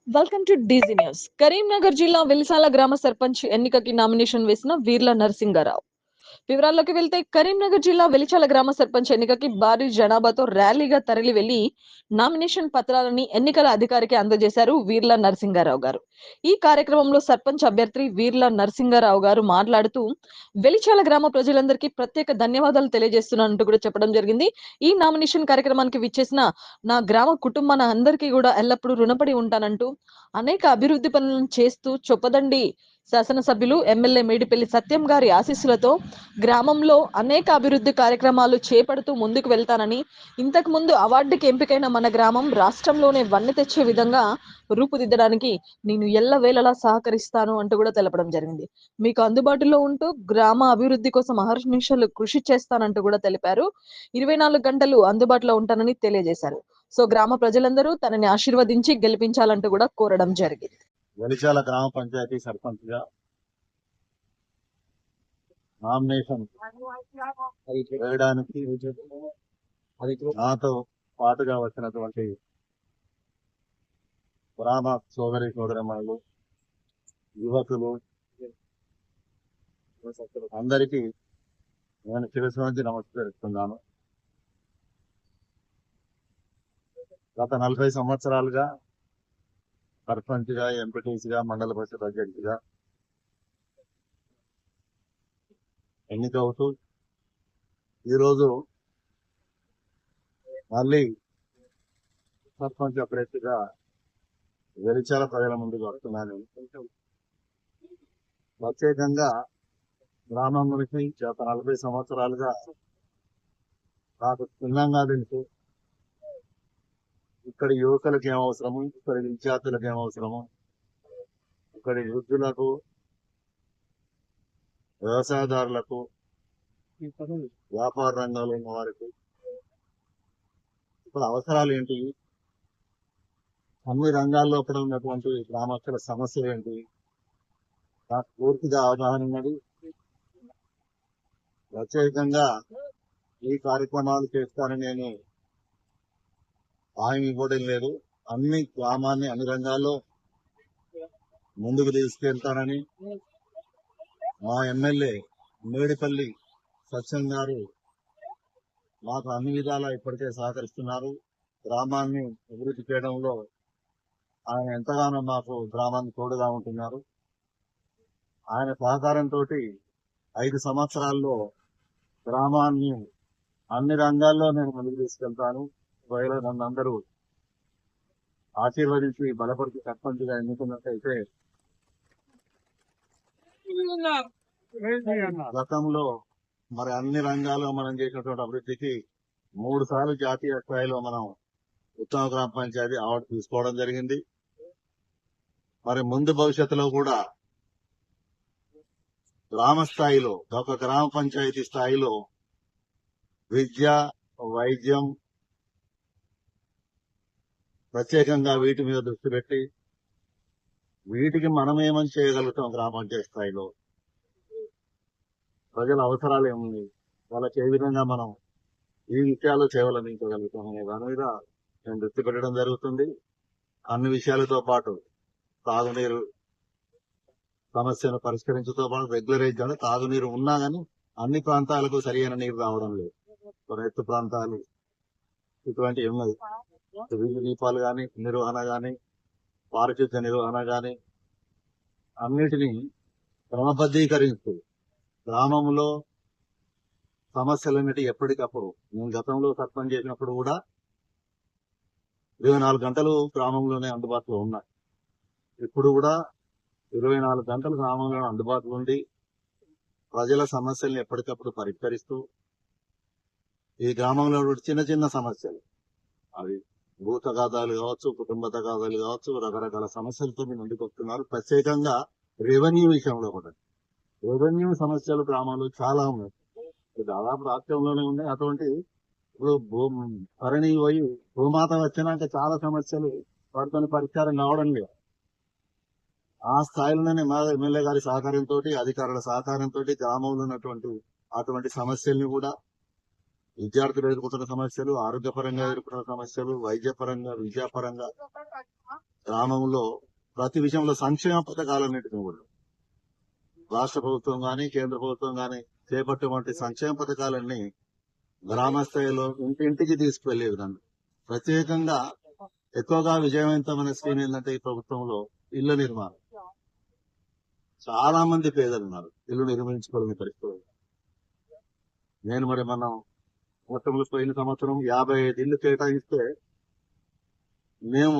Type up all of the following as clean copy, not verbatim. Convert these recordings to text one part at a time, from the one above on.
Welcome to DG news. Karimnagar జిల్లా వెలిసాల గ్రామ sarpanch ఎన్నికకి nomination వేసిన వీర్ల నరసింగారావు. వివరాల్లోకి వెళ్తే కరీంనగర్ జిల్లా వెలిచాల గ్రామ సర్పంచ్ ఎన్నికకి భారీ జనాభాతో ర్యాలీగా తరలి వెళ్లి నామినేషన్ పత్రాలని ఎన్నికల అధికారికి అందజేశారు వీర్ల నరసింగారావు గారు. ఈ కార్యక్రమంలో సర్పంచ్ అభ్యర్థి వీర్ల నరసింగారావు గారు మాట్లాడుతూ వెలిచాల గ్రామ ప్రజలందరికీ ప్రత్యేక ధన్యవాదాలు తెలియజేస్తున్నానంటూ కూడా చెప్పడం జరిగింది. ఈ నామినేషన్ కార్యక్రమానికి విచ్చేసిన నా గ్రామ కుటుంబాన అందరికీ కూడా ఎల్లప్పుడూ రుణపడి ఉంటానంటూ అనేక అభివృద్ధి పనులను చేస్తూ చొప్పదండి శాసనసభ్యులు ఎమ్మెల్యే మేడిపల్లి సత్యం గారి ఆశీస్సులతో గ్రామంలో అనేక అభివృద్ధి కార్యక్రమాలు చేపడుతూ ముందుకు వెళ్తానని, ఇంతకు ముందు అవార్డుకి ఎంపికైన మన గ్రామం రాష్ట్రంలోనే వన్నె తెచ్చే విధంగా రూపుదిద్దడానికి నేను ఎల్లవేళలా సహకరిస్తాను అంటూ కూడా తెలపడం జరిగింది. మీకు అందుబాటులో ఉంటూ గ్రామ అభివృద్ధి కోసం అహర్నిశలు కృషి చేస్తానంటూ కూడా తెలిపారు. 24 గంటలు అందుబాటులో ఉంటానని తెలియజేశారు. సో గ్రామ ప్రజలందరూ తనని ఆశీర్వదించి గెలిపించాలంటూ కూడా కోరడం జరిగింది. వెలిచాల గ్రామ పంచాయతీ సర్పంచ్ గా నామినేషన్ వేయడానికి నాతో పాటుగా వచ్చినటువంటి గ్రామ సోదరిమణులు, యువకులు అందరికీ నేను శిరస్సు నుంచి నమస్కరిస్తున్నాను. గత 40 సంవత్సరాలుగా సర్పంచ్ గా, ఎంపీటీసీగా, మండల పరిషత్ అధ్యక్షుడిగా ఎన్నికవుతూ ఈరోజు మళ్ళీ సర్పంచ్ అభ్యర్థిగా వెలిచాల ప్రజల ముందుకు వస్తున్నాను. ప్రత్యేకంగా గ్రామం గురించి గత 40 సంవత్సరాలుగా నాకు భిన్నంగా తెలుసు. ఇక్కడి యువకులకు ఏమవసరము, ఇక్కడి విద్యార్థులకు ఏమవసరము, ఇక్కడి వృద్ధులకు, వ్యవసాయదారులకు, వ్యాపార రంగంలో ఉన్న వారికి ఇప్పుడు అవసరాలు ఏంటి, అన్ని రంగాల్లో కూడా ఉన్నటువంటి గ్రామస్తుల సమస్యలు ఏంటి నాకు పూర్తిగా అవగాహన ఉన్నది. ప్రత్యేకంగా ఈ కార్యక్రమాలు చేస్తానని నేను హామీ ఇవ్వడం లేదు. అన్ని గ్రామాన్ని అన్ని రంగాల్లో ముందుకు తీసుకెళ్తానని మా ఎమ్మెల్యే మేడిపల్లి సత్యం గారు మాకు అన్ని విధాలా ఇప్పటికే సహకరిస్తున్నారు. గ్రామాన్ని అభివృద్ధి చేయడంలో ఆయన ఎంతగానో మాకు గ్రామానికి తోడుగా ఉంటున్నారు. ఆయన సహకారంతో 5 సంవత్సరాల్లో గ్రామాన్ని అన్ని రంగాల్లో నేను ముందుకు తీసుకెళ్తాను. ఒకవేళ నన్ను అందరూ ఆశీర్వదించి బలపరిచి సర్పంచ్గా ఎన్నుకున్నట్టయితే గతంలో మరి అన్ని రంగాల్లో మనం చేసినటువంటి అభివృద్ధికి 3 సార్లు జాతీయ స్థాయిలో మనం ఉత్తమ గ్రామ పంచాయతీ అవార్డు తీసుకోవడం జరిగింది. మరి ముందు భవిష్యత్తులో కూడా గ్రామ స్థాయిలో, ఒక గ్రామ పంచాయతీ స్థాయిలో విద్య, వైద్యం ప్రత్యేకంగా వీటి మీద దృష్టి పెట్టి వీటికి మనమేమని చేయగలుగుతాం, గ్రామ పంచాయతీ స్థాయిలో ప్రజల అవసరాలు ఏముంది, వాళ్ళకి ఏ విధంగా మనం ఈ విషయాలు సేవలందించగలుగుతాం అనే దాని మీద నేను దృష్టి పెట్టడం జరుగుతుంది. అన్ని విషయాలతో పాటు తాగునీరు సమస్యను పరిష్కరించడంతో పాటు రెగ్యులరైజ్ కానీ తాగునీరు ఉన్నా కానీ అన్ని ప్రాంతాలకు సరైన నీరు రావడం లేదు. ఎత్తు ప్రాంతాలు ఇటువంటివి ఉన్నది. వీధి దీపాలు కానీ నిర్వహణ కానీ పారిశుద్ధ్య నిర్వహణ కానీ అన్నిటినీ క్రమబద్ధీకరిస్తూ గ్రామంలో సమస్యలన్నిటి ఎప్పటికప్పుడు, నేను గతంలో సర్పంచ్ చేసినప్పుడు కూడా 24 గంటలు గ్రామంలోనే అందుబాటులో ఉన్నాయి. ఇప్పుడు కూడా 24 గంటలు గ్రామంలో అందుబాటులో ఉండి ప్రజల సమస్యల్ని ఎప్పటికప్పుడు పరిష్కరిస్తూ ఈ గ్రామంలో చిన్న చిన్న సమస్యలు, అవి భూ తగాదాలు కావచ్చు, కుటుంబ తగాదాలు కావచ్చు, రకరకాల సమస్యలతో ముందుకు వస్తున్నారు. ప్రత్యేకంగా రెవెన్యూ విషయంలో కూడా రెవెన్యూ సమస్యలు గ్రామాల్లో చాలా ఉన్నాయి. దాదాపు రాష్ట్రంలోనే ఉన్నాయి. అటువంటి ఇప్పుడు ధరణి పోయి భూమాత వచ్చినాక చాలా సమస్యలు వాటితో పరిష్కారం కావడం లేదు. ఆ స్థాయిలోనే మా ఎమ్మెల్యే గారి సహకారంతో, అధికారుల సహకారంతో గ్రామంలో ఉన్నటువంటి అటువంటి సమస్యల్ని కూడా విద్యార్థులు ఎదుర్కొంటున్న సమస్యలు, ఆరోగ్యపరంగా ఎదుర్కొంటున్న సమస్యలు, వైద్యపరంగా, విద్యాపరంగా గ్రామంలో ప్రతి విషయంలో సంక్షేమ పథకాలన్నింటినీ కూడా రాష్ట్ర ప్రభుత్వం గాని, కేంద్ర ప్రభుత్వం గాని చేపట్టేటువంటి సంక్షేమ పథకాలన్నీ గ్రామ స్థాయిలో ఇంటింటికి తీసుకువెళ్లే విధంగా ప్రత్యేకంగా ఎక్కువగా విజయవంతమైన స్కీమ్ ఏంటంటే ఈ ప్రభుత్వంలో ఇళ్ల నిర్మాణం. చాలా మంది పేదలు ఉన్నారు, ఇల్లు నిర్మించుకోలేని పరిస్థితులు. నేను మనం మొత్తంలో పోయిన సంవత్సరం 55 ఇళ్లు కేటాయిస్తే మేము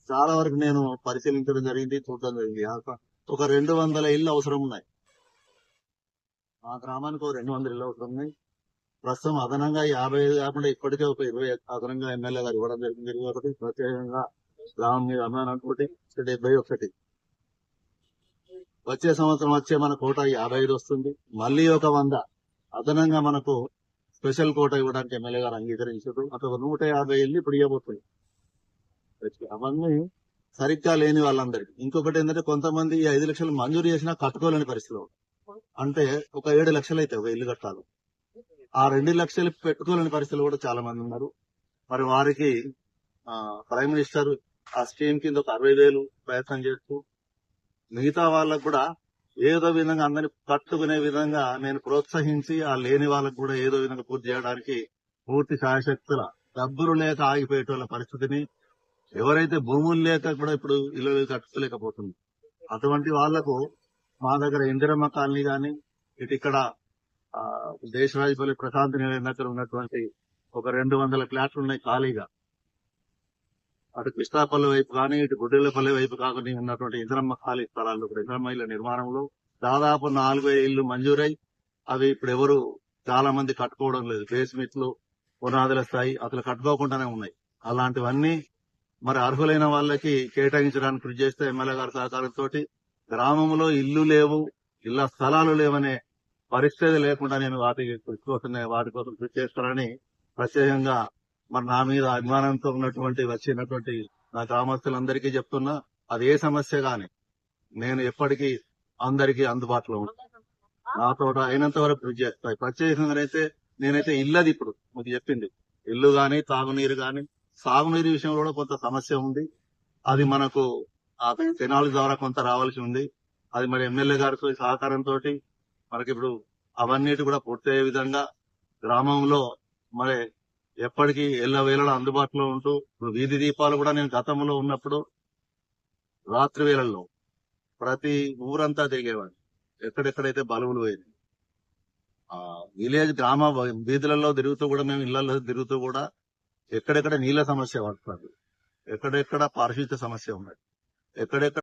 చాలా వరకు నేను పరిశీలించడం జరిగింది, చూడడం జరిగింది. ఒక 200 ఇళ్లు అవసరం ఉన్నాయి. మా గ్రామానికి ఒక 200 ఇళ్లు అవసరం ఉన్నాయి. ప్రస్తుతం అదనంగా 55 కాకుండా ఇప్పటికే ఒక 20 అదనంగా ఎమ్మెల్యే గారు ఇవ్వడం జరిగింది. 21 ప్రత్యేకంగా గ్రామం మీద అభిమానంతో 71. వచ్చే సంవత్సరం మన కోట 55 వస్తుంది. మళ్ళీ ఒక 100 అదనంగా మనకు స్పెషల్ కోట ఇవ్వడానికి ఎమ్మెల్యే గారు అంగీకరించారు. అటు 150 ఇల్లు ఇప్పుడు ఇవ్వబోతుంది. అవన్నీ సరిగ్గా లేని వాళ్ళందరికీ. ఇంకొకటి ఏంటంటే కొంతమంది ఈ 5 లక్షలు మంజూరు చేసినా కట్టుకోలేని పరిస్థితిలో, అంటే ఒక 7 లక్షలు అయితే ఒక ఇల్లు కట్టాలి. ఆ 2 లక్షలు పెట్టుకోలేని పరిస్థితులు కూడా చాలా మంది ఉన్నారు. మరి వారికి ప్రైమ్ మినిస్టర్ ఆ స్కీమ్ కింద ఒక 60,000 ప్రయత్నం చేస్తూ మిగతా వాళ్ళకు కూడా ఏదో విధంగా అందరినీ కట్టుకునే విధంగా నేను ప్రోత్సహించి ఆ లేని వాళ్ళకు కూడా ఏదో విధంగా పూర్తి చేయడానికి పూర్తి శాయశక్తుల డబ్బులు లేక ఆగిపోయేటోళ్ళ పరిస్థితిని, ఎవరైతే భూములు లేక కూడా ఇప్పుడు ఇల్లు కట్టుకోలేకపోతుంది అటువంటి వాళ్లకు మా దగ్గర ఇందిరమ్మ కాలనీ గాని, ఇటు ఇక్కడ దేశరాజపల్లి ప్రశాంత్ నిలయం దగ్గర ఉన్నటువంటి ఒక 200 ఫ్లాట్లు ఉన్నాయి ఖాళీగా. అటు కృష్ణాపల్లి వైపు కానీ, ఇటు గుడ్డెలపల్లి వైపు కాకుండా ఉన్నటువంటి ఇందిరమ్మ ఖాళీ స్థలాలు ఇప్పుడు ఇందిరమ్మ ఇళ్ల నిర్మాణంలో దాదాపు 4,000 ఇళ్లు మంజూరై అవి ఇప్పుడు ఎవరు చాలా మంది కట్టుకోవడం లేదు. బేస్మెంట్లు, పునాదుల స్థాయి అసలు కట్టుకోకుండానే ఉన్నాయి. అలాంటివన్నీ మరి అర్హులైన వాళ్ళకి కేటాయించడానికి కృషి చేస్తే ఎమ్మెల్యే గారి సహకారంతో గ్రామంలో ఇల్లు లేవు, ఇళ్ల స్థలాలు లేవనే పరిస్థితి లేకుండా నేను వాటి కోసం కృషి చేస్తానని ప్రత్యేకంగా నా మీద అభిమానంతో వచ్చినటువంటి నా గ్రామస్తులందరికీ చెప్తున్నా. అది ఏ సమస్య గాని నేను ఎప్పటికీ అందరికీ అందుబాటులో ఉంటాను. నాతో అయినంత వరకు కృషి చేస్తాయి. ప్రత్యేకంగా నేనైతే ఇల్లది ఇప్పుడు మీకు చెప్పింది ఇల్లు గాని, తాగునీరు గాని, సాగునీరు విషయంలో కూడా కొంత సమస్య ఉంది. అది మనకు ఆ కెనాల్ ద్వారా కొంత రావాల్సి ఉంది. అది మరి ఎమ్మెల్యే గారితో సహకారంతో మనకి ఇప్పుడు అవన్నిటి కూడా పూర్తయ్యే విధంగా గ్రామంలో మరి ఎప్పటికీ ఎల్లవేళలా అందుబాటులో ఉంటూ, ఇప్పుడు వీధి దీపాలు కూడా నేను గతంలో ఉన్నప్పుడు రాత్రి వేళల్లో ప్రతి ఊరంతా తిరిగేవాడిని. ఎక్కడెక్కడైతే బలువులు పోయింది విలేజ్ గ్రామ వీధులలో తిరుగుతూ కూడా, మేము ఇళ్లలో తిరుగుతూ కూడా ఎక్కడెక్కడ నీళ్ల సమస్య పడుతుంది, ఎక్కడెక్కడ పారిశుద్ధ్య సమస్య ఉన్నది, ఎక్కడెక్కడ